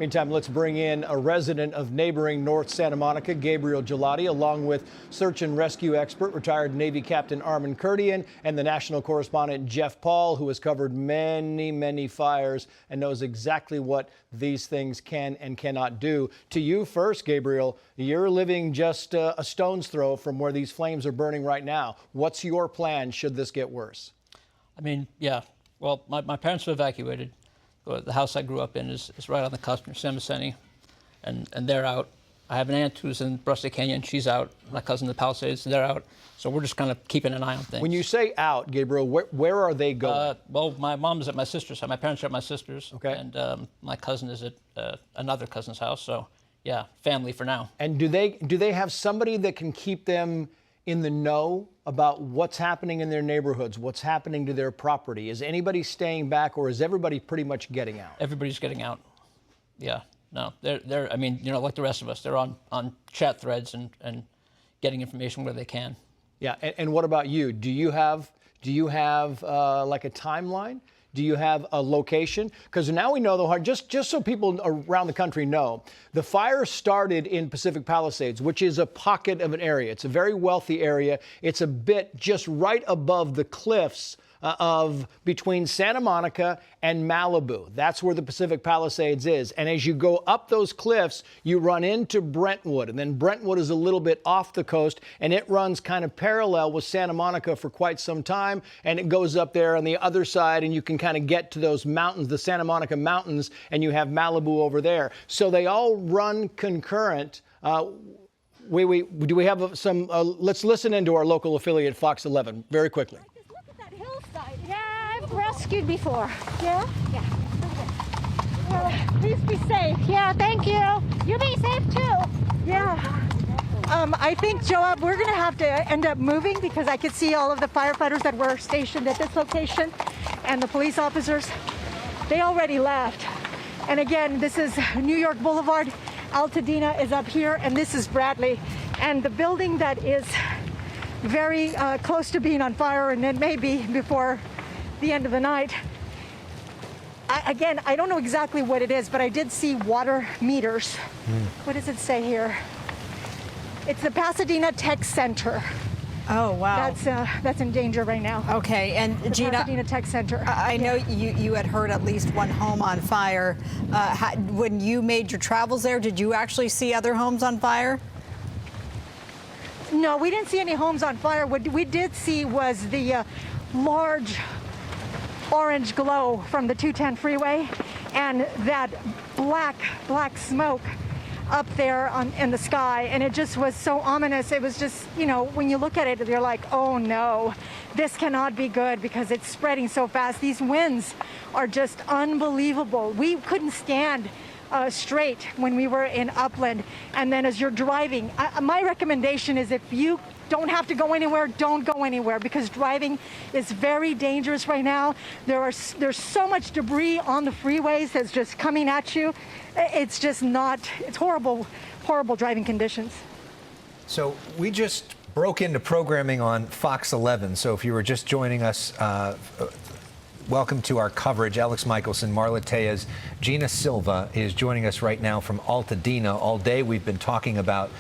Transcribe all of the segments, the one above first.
Meantime, let's bring in a resident of neighboring North Santa Monica, Gabriel Gigliotti, along with search and rescue expert, retired Navy Captain Armen Kurdian, and the national correspondent Jeff Paul, who has covered many, many fires and knows exactly what these things can and cannot do. To you first, Gabriel, you're living just a stone's throw from where these flames are burning right now. What's your plan should this get worse? I mean, yeah. Well, my parents were evacuated. The house I grew up in is right on the cusp near Yosemite, and they're out. I have an aunt who's in Brusty Canyon. She's out. My cousin in the Palisades, they're out. So we're just kind of keeping an eye on things. When you say out, Gabriel, where are they going? Well, my mom's at my sister's house. My parents are at my sister's. Okay. And my cousin is at another cousin's house. So, yeah, family for now. And do they have somebody that can keep them in the know about what's happening in their neighborhoods, what's happening to their property? Is anybody staying back, or is everybody pretty much getting out? Everybody's getting out. Yeah. No, they're I mean, you know, like the rest of us, they're on chat threads and getting information where they can. Yeah. And what about you? Do you have like a timeline? Do you have a location? Because now we know the hard, just so people around the country know, the fire started in Pacific Palisades, which is a pocket of an area. It's a very wealthy area. It's a bit just right above the cliffs of between Santa Monica and Malibu. That's where the Pacific Palisades is. And as you go up those cliffs, you run into Brentwood. And then Brentwood is a little bit off the coast, and it runs kind of parallel with Santa Monica for quite some time. And it goes up there on the other side, and you can kind of get to those mountains, the Santa Monica Mountains, and you have Malibu over there. So they all run concurrent. Do we have some? Let's listen into our local affiliate, Fox 11, very quickly. Yeah, I've rescued before. Yeah? Yeah. Well, please be safe. Yeah, thank you. You be safe too. Yeah. I think, Joab, we're going to have to end up moving because I could see all of the firefighters that were stationed at this location and the police officers. They already left. And again, this is New York Boulevard. Altadena is up here, and this is Bradley. And the building that is very close to being on fire, and it may be before the end of the night. I don't know exactly what it is, but I did see water meters. What does it say here? It's the Pasadena Tech Center. Oh, wow. That's in danger right now. Okay, and the Gina, Pasadena Tech Center. I know you had heard at least one home on fire. When you made your travels there, did you actually see other homes on fire? No, we didn't see any homes on fire. What we did see was the large orange glow from the 210 freeway and that black smoke up there in the sky. And it just was so ominous. It was just, you know, when you look at it, you're like, oh no, this cannot be good because it's spreading so fast. These winds are just unbelievable. We couldn't stand straight when we were in Upland. And then as you're driving, my recommendation is if you don't have to go anywhere, don't go anywhere, because driving is very dangerous right now. There's so much debris on the freeways that's just coming at you. It's just not, it's horrible driving conditions. So we just broke into programming on Fox 11. So if you were just joining us, welcome to our coverage. Alex Michelson, Marla Tejas, Gina Silva is joining us right now from Altadena. All day we've been talking about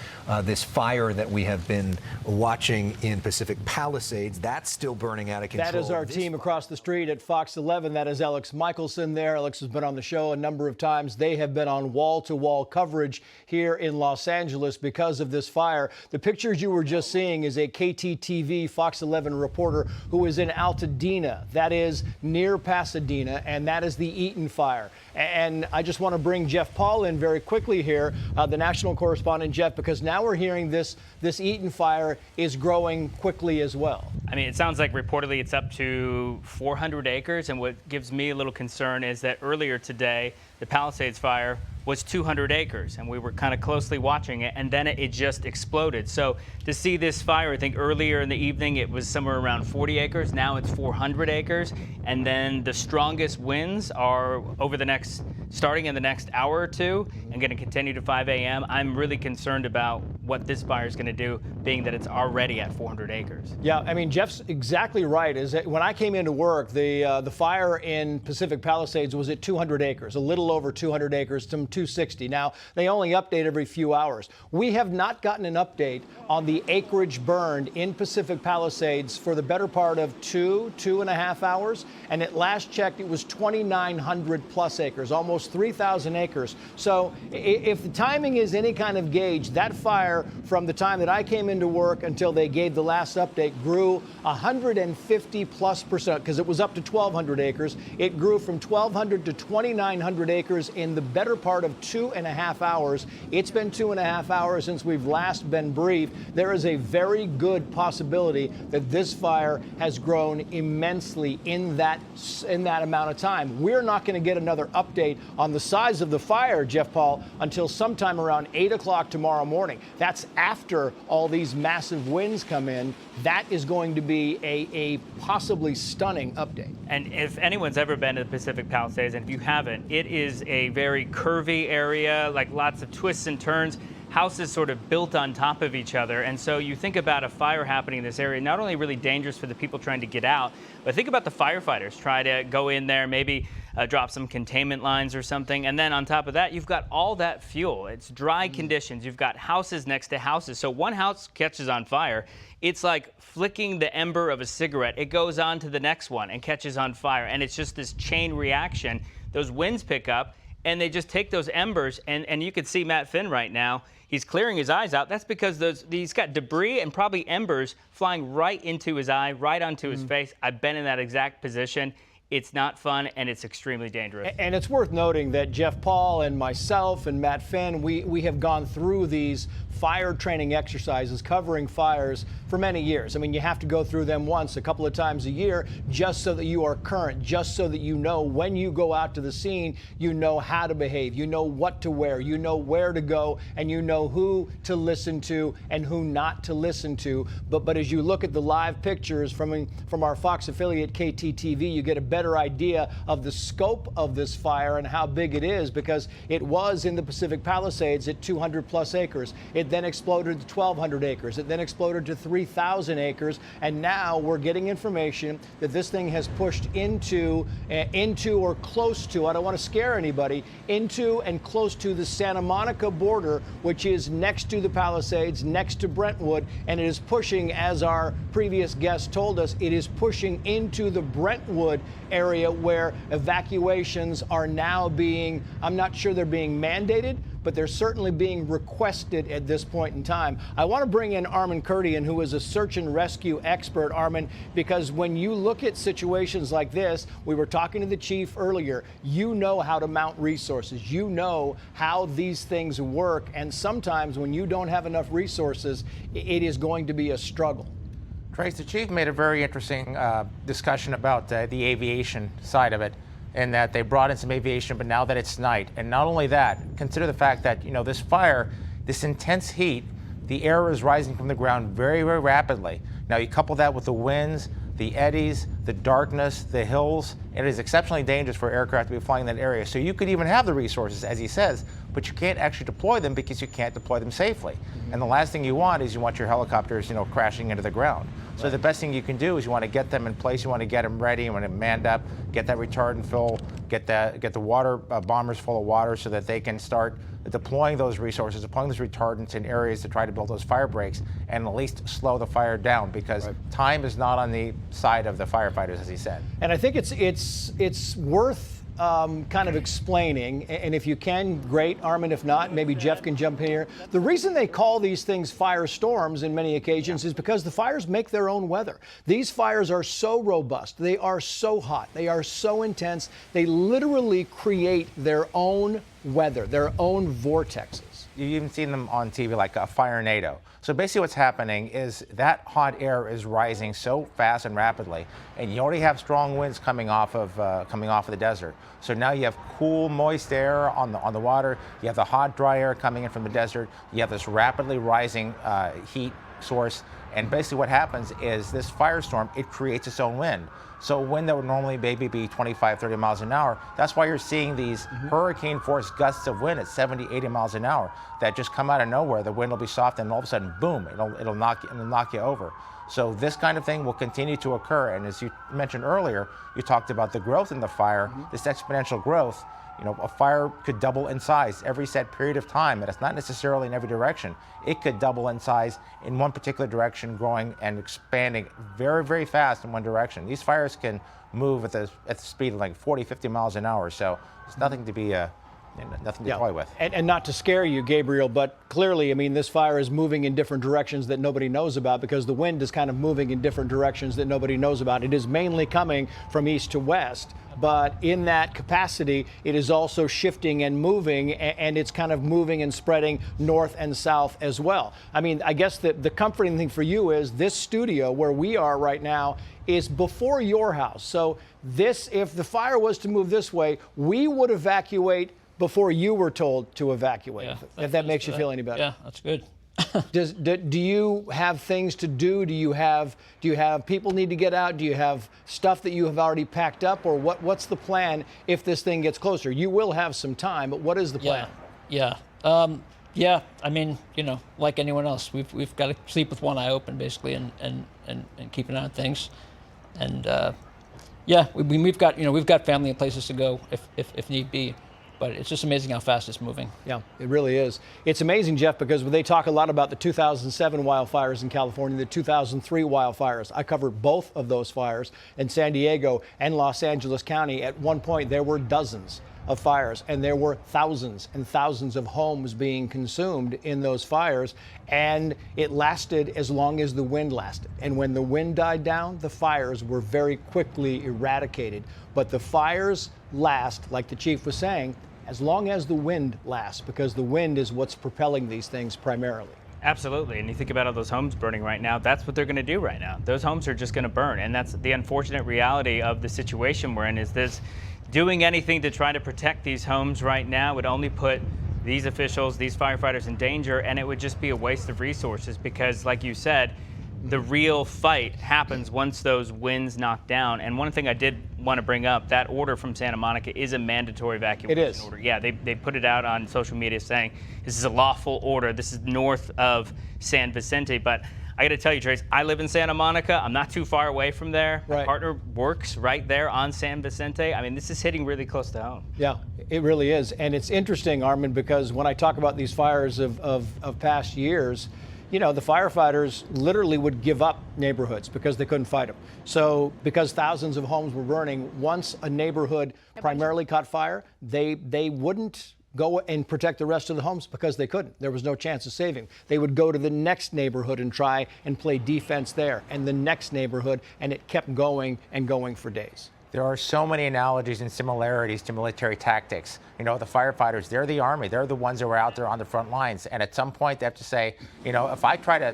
this fire that we have been watching in Pacific Palisades. That's still burning out of control. That is our team across the street at Fox 11. That is Alex Michelson there. Alex has been on the show a number of times. They have been on wall-to-wall coverage here in Los Angeles because of this fire. The pictures you were just seeing is a KTTV Fox 11 reporter who is in Altadena. That is near Pasadena, and that is the Eaton fire. And I just want to bring Jeff Paul in very quickly here, the national correspondent, Jeff, because now we're hearing this Eaton fire is growing quickly as well. I mean, it sounds like reportedly it's up to 400 acres. And what gives me a little concern is that earlier today, the Palisades fire was 200 acres, and we were kind of closely watching it, and then it just exploded. So to see this fire, I think earlier in the evening it was somewhere around 40 acres. Now it's 400 acres, and then the strongest winds are over the next starting in the next hour or two and going to continue to 5 a.m., I'm really concerned about what this fire is going to do, being that it's already at 400 acres. Yeah, I mean, Jeff's exactly right. Is that when I came into work, the fire in Pacific Palisades was at 200 acres, a little over 200 acres, some 260. Now, they only update every few hours. We have not gotten an update on the acreage burned in Pacific Palisades for the better part of 2.5 hours. And at last checked, it was 2,900 plus acres, almost 3,000 acres. So if the timing is any kind of gauge, that fire from the time that I came into work until they gave the last update grew 150+%, because it was up to 1,200 acres. It grew from 1,200 to 2,900 acres in the better part of 2.5 hours. It's been 2.5 hours since we've last been briefed. There is a very good possibility that this fire has grown immensely in that amount of time. We're not going to get another update on the size of the fire, Jeff Paul, until sometime around 8 o'clock tomorrow morning. That's after all these massive winds come in. That is going to be a possibly stunning update. And if anyone's ever been to the Pacific Palisades, and if you haven't, it is a very curvy area, like lots of twists and turns. Houses sort of built on top of each other. And so you think about a fire happening in this area, not only really dangerous for the people trying to get out, but think about the firefighters try to go in there, maybe drop some containment lines or something. And then on top of that, you've got all that fuel. It's dry conditions. You've got houses next to houses. So one house catches on fire. It's like flicking the ember of a cigarette. It goes on to the next one and catches on fire. And it's just this chain reaction. Those winds pick up and they just take those embers. And you can see Matt Finn right now. He's clearing his eyes out. That's because he's got debris and probably embers flying right into his eye, right onto his face. I've been in that exact position. It's not fun, and it's extremely dangerous. And it's worth noting that Jeff Paul and myself and Matt Finn, we have gone through these fire training exercises covering fires for many years. I mean, you have to go through them once, a couple of times a year, just so that you are current, just so that you know when you go out to the scene, you know how to behave, you know what to wear, you know where to go, and you know who to listen to and who not to listen to. But as you look at the live pictures from our Fox affiliate KTTV, you get a better idea of the scope of this fire and how big it is, because it was in the Pacific Palisades at 200 plus acres. It then exploded to 1,200 acres. It then exploded to 3,000 acres. And now we're getting information that this thing has pushed into or close to, I don't want to scare anybody, into and close to the Santa Monica border, which is next to the Palisades, next to Brentwood. And it is pushing, as our previous guest told us, it is pushing into the Brentwood area where evacuations are now being, I'm not sure they're being mandated, but they're certainly being requested at this point in time. I want to bring in Armen Kurdian, who is a search and rescue expert, Armen, because when you look at situations like this, we were talking to the chief earlier, you know how to mount resources. You know how these things work. And sometimes when you don't have enough resources, it is going to be a struggle. Trace, the chief made a very interesting discussion about the aviation side of it, and that they brought in some aviation, but now that it's night. And not only that, consider the fact that, you know, this fire, this intense heat, the air is rising from the ground very, very rapidly. Now you couple that with the winds, the eddies, the darkness, the hills, and it is exceptionally dangerous for aircraft to be flying in that area. So you could even have the resources, as he says, but you can't actually deploy them because you can't deploy them safely. And the last thing you want is you want your helicopters, you know, crashing into the ground. So the best thing you can do is you want to get them in place, you want to get them ready, you want to manned up, get that retardant full, get the water bombers full of water so that they can start deploying those resources, deploying those retardants in areas to try to build those fire breaks and at least slow the fire down, because time is not on the side of the firefighters, as he said. And I think it's worth kind of explaining, and if you can, great, Armen. If not, maybe Jeff can jump in here. The reason they call these things firestorms in many occasions is because the fires make their own weather. These fires are so robust, they are so hot, they are so intense, they literally create their own weather, their own vortexes. You've even seen them on TV, like a firenado. So basically what's happening is that hot air is rising so fast and rapidly, and you already have strong winds coming off of the desert. So now you have cool, moist air on the water. You have the hot, dry air coming in from the desert. You have this rapidly rising heat source. And basically what happens is this firestorm, it creates its own wind. So wind that would normally maybe be 25, 30 miles an hour, that's why you're seeing these hurricane-force gusts of wind at 70, 80 miles an hour that just come out of nowhere. The wind will be soft and all of a sudden, boom, it'll knock you over. So this kind of thing will continue to occur. And as you mentioned earlier, you talked about the growth in the fire, this exponential growth. You know, a fire could double in size every set period of time, and it's not necessarily in every direction. It could double in size in one particular direction, growing and expanding very, very fast in one direction. These fires can move at the speed of like 40, 50 miles an hour, so it's nothing to be nothing to toy with. And not to scare you, Gabriel, but clearly, I mean, this fire is moving in different directions that nobody knows about because the wind is kind of moving in different directions that nobody knows about. It is mainly coming from east to west, but in that capacity, it is also shifting and moving, and it's kind of moving and spreading north and south as well. I mean, I guess the comforting thing for you is this studio where we are right now is before your house. So this, if the fire was to move this way, we would evacuate before you were told to evacuate. Yeah, if that makes you feel any better. Yeah, that's good. Do you have things to do? Do you have people need to get out? Do you have stuff that you have already packed up, or what's the plan if this thing gets closer? You will have some time, but what is the plan? Yeah. I mean, you know, like anyone else, we've got to sleep with one eye open, basically, and keep an eye on things. And we've got family and places to go if need be. But it's just amazing how fast it's moving. Yeah, it really is. It's amazing, Jeff, because they talk a lot about the 2007 wildfires in California, the 2003 wildfires. I covered both of those fires in San Diego and Los Angeles County. At one point, there were dozens of fires, and there were thousands and thousands of homes being consumed in those fires, and it lasted as long as the wind lasted. And when the wind died down, the fires were very quickly eradicated. But the fires last, like the chief was saying, as long as the wind lasts, because the wind is what's propelling these things primarily. Absolutely. And you think about all those homes burning right now, that's what they're going to do right now. Those homes are just going to burn. And that's the unfortunate reality of the situation we're in, is this doing anything to try to protect these homes right now would only put these officials, these firefighters in danger, and it would just be a waste of resources because, like you said, the real fight happens once those winds knock down. And one thing I did want to bring up, that order from Santa Monica is a mandatory evacuation order. Yeah, they put it out on social media saying this is a lawful order. This is north of San Vicente. But I got to tell you, Trace, I live in Santa Monica. I'm not too far away from there. Right. My partner works right there on San Vicente. I mean, this is hitting really close to home. Yeah, it really is. And it's interesting, Armen, because when I talk about these fires of past years, you know, the firefighters literally would give up neighborhoods because they couldn't fight them. So because thousands of homes were burning, once a neighborhood primarily caught fire, they wouldn't go and protect the rest of the homes because they couldn't. There was no chance of saving. They would go to the next neighborhood and try and play defense there, and the next neighborhood, and it kept going and going for days. There are so many analogies and similarities to military tactics. You know, the firefighters, they're the Army. They're the ones that were out there on the front lines. And at some point, they have to say, you know, if I try to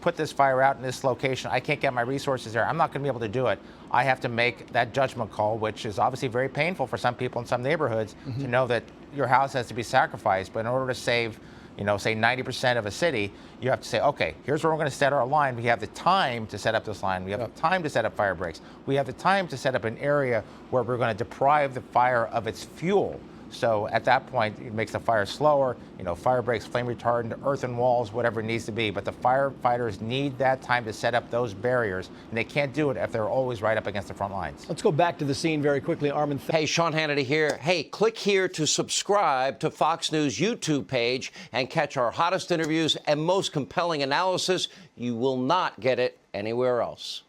put this fire out in this location, I can't get my resources there. I'm not going to be able to do it. I have to make that judgment call, which is obviously very painful for some people in some neighborhoods to know that your house has to be sacrificed. But in order to save, you know, say 90% of a city, you have to say, okay, here's where we're going to set our line. We have the time to set up this line. We have the time to set up fire breaks. We have the time to set up an area where we're going to deprive the fire of its fuel. So at that point, it makes the fire slower, you know, fire breaks, flame retardant, earthen walls, whatever it needs to be. But the firefighters need that time to set up those barriers, and they can't do it if they're always right up against the front lines. Let's go back to the scene very quickly, Armen. Hey, Sean Hannity here. Hey, click here to subscribe to Fox News YouTube page and catch our hottest interviews and most compelling analysis. You will not get it anywhere else.